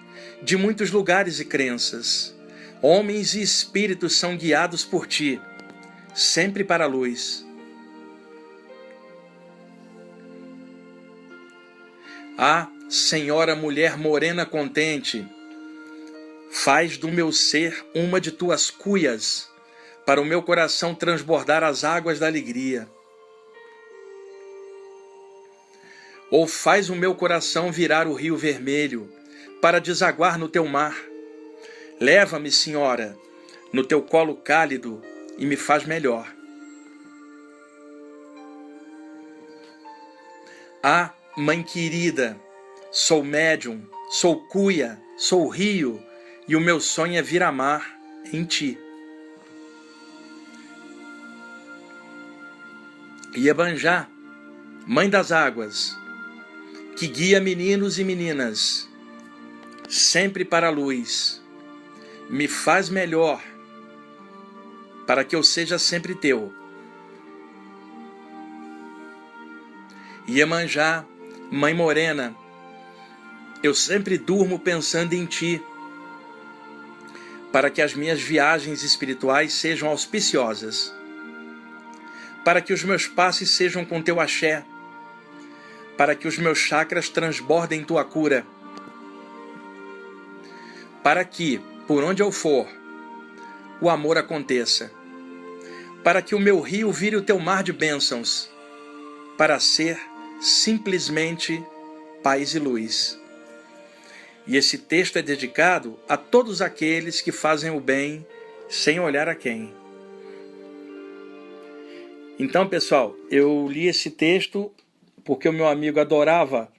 de muitos lugares e crenças, homens e espíritos são guiados por ti, sempre para a luz. Ah, Senhora mulher morena contente, faz do meu ser uma de tuas cuias, para o meu coração transbordar as águas da alegria. Ou faz o meu coração virar o rio vermelho, para desaguar no teu mar. Leva-me, Senhora, no teu colo cálido e me faz melhor. Ah, mãe querida, sou médium, sou cuia, sou rio, e o meu sonho é vir a mar em ti. Iemanjá, mãe das águas, que guia meninos e meninas, sempre para a luz, me faz melhor, para que eu seja sempre teu. Iemanjá, mãe morena, eu sempre durmo pensando em ti, para que as minhas viagens espirituais sejam auspiciosas, para que os meus passes sejam com teu axé, para que os meus chakras transbordem tua cura, para que, por onde eu for, o amor aconteça, para que o meu rio vire o teu mar de bênçãos, para ser simplesmente paz e luz. E esse texto é dedicado a todos aqueles que fazem o bem sem olhar a quem. Então, pessoal, eu li esse texto porque o meu amigo adorava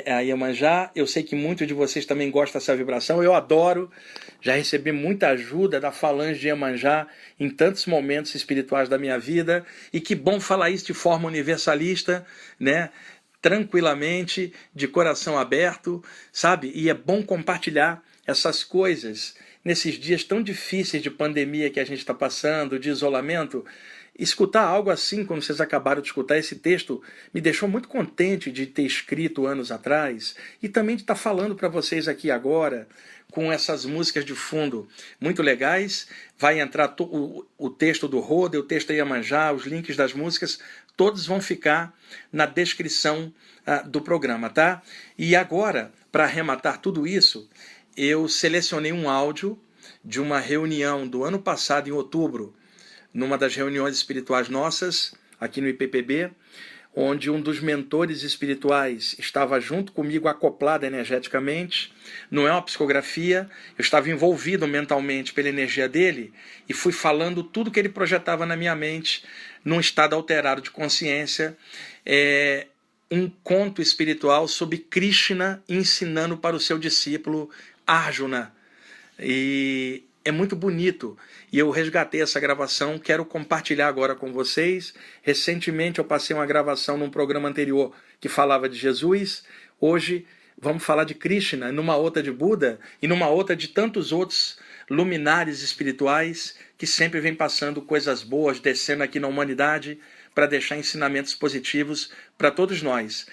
a Iemanjá. Eu sei que muitos de vocês também gostam dessa vibração. Eu adoro. Já recebi muita ajuda da falange de Iemanjá em tantos momentos espirituais da minha vida. E que bom falar isso de forma universalista, né? Tranquilamente, de coração aberto, sabe? E é bom compartilhar essas coisas nesses dias tão difíceis de pandemia que a gente está passando, de isolamento. Escutar algo assim, como vocês acabaram de escutar esse texto, me deixou muito contente de ter escrito anos atrás e também de estar falando para vocês aqui agora, com essas músicas de fundo muito legais. Vai entrar o texto do Roda, o texto da Iemanjá, os links das músicas, todos vão ficar na descrição do programa, tá? E agora, para arrematar tudo isso, eu selecionei um áudio de uma reunião do ano passado, em outubro, numa das reuniões espirituais nossas, aqui no IPPB, onde um dos mentores espirituais estava junto comigo, acoplado energeticamente. Não é uma psicografia, eu estava envolvido mentalmente pela energia dele e fui falando tudo que ele projetava na minha mente, num estado alterado de consciência, um conto espiritual sobre Krishna ensinando para o seu discípulo Arjuna. E é muito bonito, e eu resgatei essa gravação, quero compartilhar agora com vocês. Recentemente eu passei uma gravação num programa anterior que falava de Jesus. Hoje vamos falar de Krishna, numa outra de Buda, e numa outra de tantos outros luminares espirituais que sempre vêm passando coisas boas, descendo aqui na humanidade para deixar ensinamentos positivos para todos nós.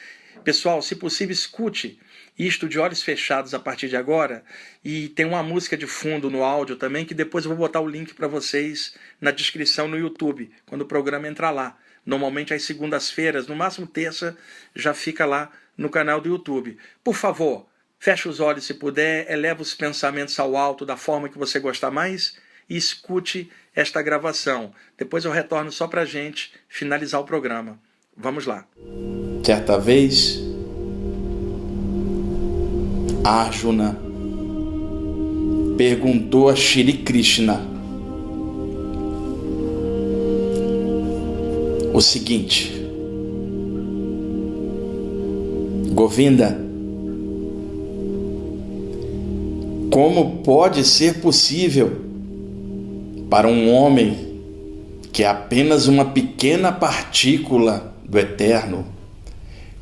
Pessoal, se possível, escute isto de olhos fechados a partir de agora, e tem uma música de fundo no áudio também, que depois eu vou botar o link para vocês na descrição no YouTube, quando o programa entrar lá. Normalmente às segundas-feiras, no máximo terça, já fica lá no canal do YouTube. Por favor, feche os olhos se puder, eleva os pensamentos ao alto da forma que você gostar mais e escute esta gravação. Depois eu retorno só para a gente finalizar o programa. Vamos lá. Certa vez, Arjuna perguntou a Shri Krishna o seguinte: Govinda, como pode ser possível para um homem que é apenas uma pequena partícula do eterno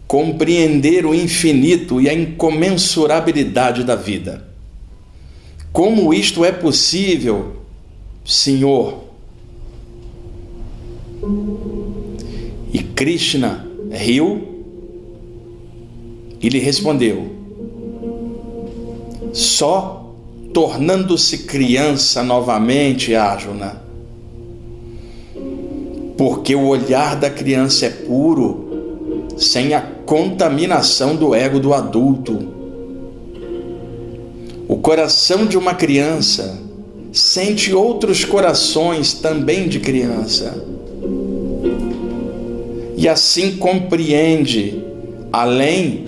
compreender o infinito e a incomensurabilidade da vida? Como isto é possível, Senhor? E Krishna riu e lhe respondeu: só tornando-se criança novamente, Arjuna, porque o olhar da criança é puro, sem a contaminação do ego do adulto. O coração de uma criança sente outros corações também de criança, e assim compreende além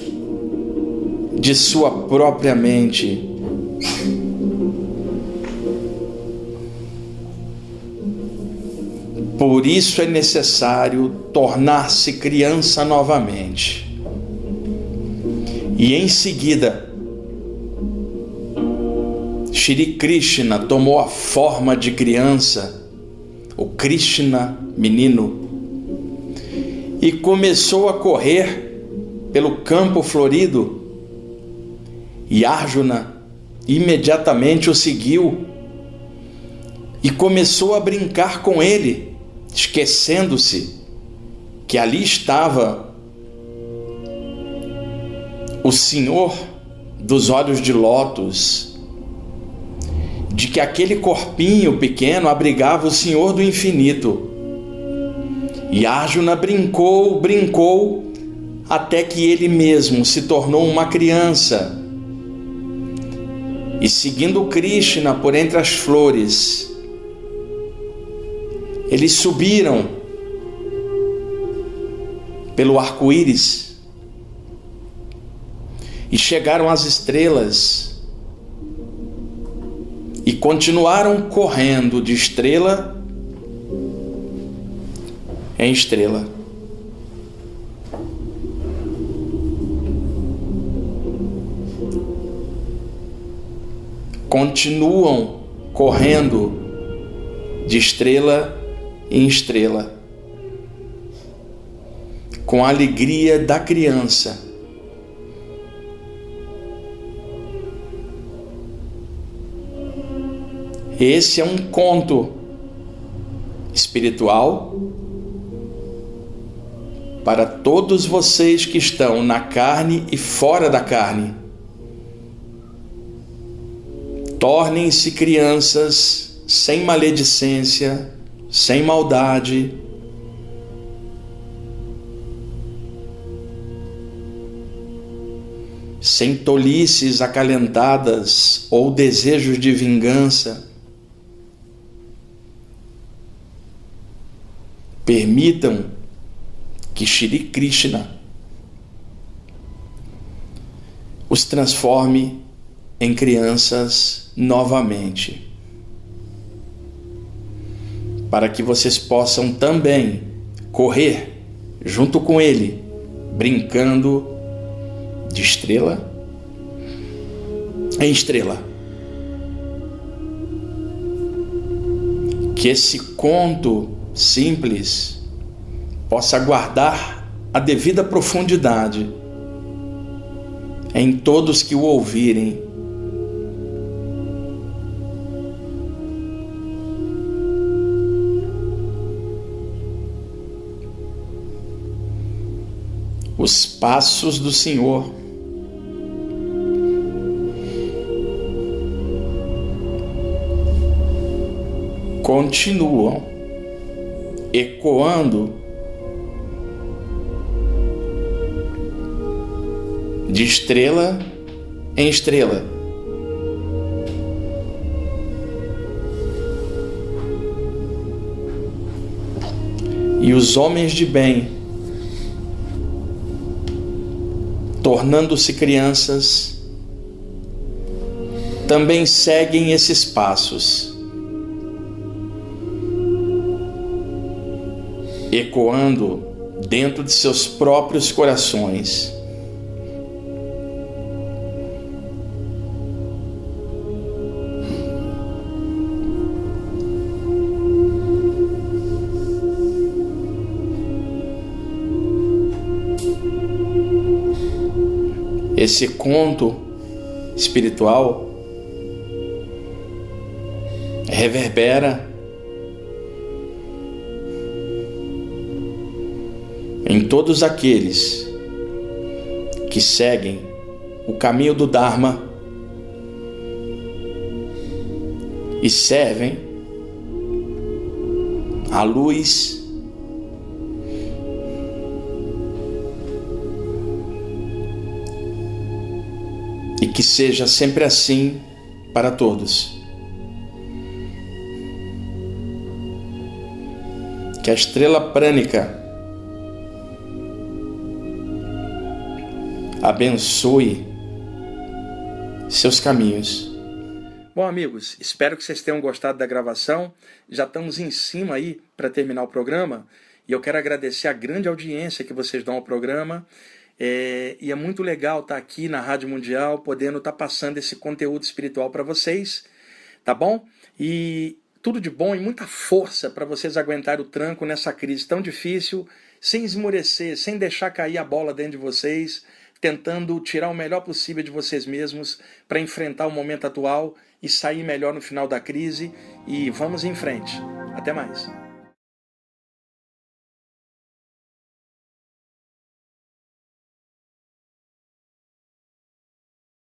de sua própria mente. Por isso é necessário tornar-se criança novamente. E em seguida, Shri Krishna tomou a forma de criança, o Krishna menino, e começou a correr pelo campo florido. E Arjuna imediatamente o seguiu e começou a brincar com ele, esquecendo-se que ali estava o Senhor dos olhos de lótus, de que aquele corpinho pequeno abrigava o Senhor do infinito. E Arjuna brincou, até que ele mesmo se tornou uma criança. E seguindo Krishna por entre as flores, eles subiram pelo arco-íris e chegaram às estrelas e continuaram correndo de estrela em estrela. continuam correndo de estrela em estrela, com a alegria da criança. Esse é um conto espiritual para todos vocês que estão na carne e fora da carne. Tornem-se crianças sem maledicência, sem maldade, sem tolices acalentadas ou desejos de vingança. Permitam que Shri Krishna os transforme em crianças novamente, para que vocês possam também correr junto com ele, brincando de estrela em estrela. Que esse conto simples possa guardar a devida profundidade em todos que o ouvirem. Os passos do Senhor continuam ecoando de estrela em estrela. E os homens de bem, tornando-se crianças, também seguem esses passos, ecoando dentro de seus próprios corações. Esse conto espiritual reverbera em todos aqueles que seguem o caminho do Dharma e servem a luz e que seja sempre assim para todos. Que a estrela prânica abençoe seus caminhos. Bom, amigos, espero que vocês tenham gostado da gravação. Já estamos em cima aí para terminar o programa e eu quero agradecer a grande audiência que vocês dão ao programa. E é muito legal estar aqui na Rádio Mundial, podendo estar passando esse conteúdo espiritual para vocês, tá bom? E tudo de bom e muita força para vocês aguentarem o tranco nessa crise tão difícil, sem esmorecer, sem deixar cair a bola dentro de vocês, tentando tirar o melhor possível de vocês mesmos para enfrentar o momento atual e sair melhor no final da crise. E vamos em frente. Até mais.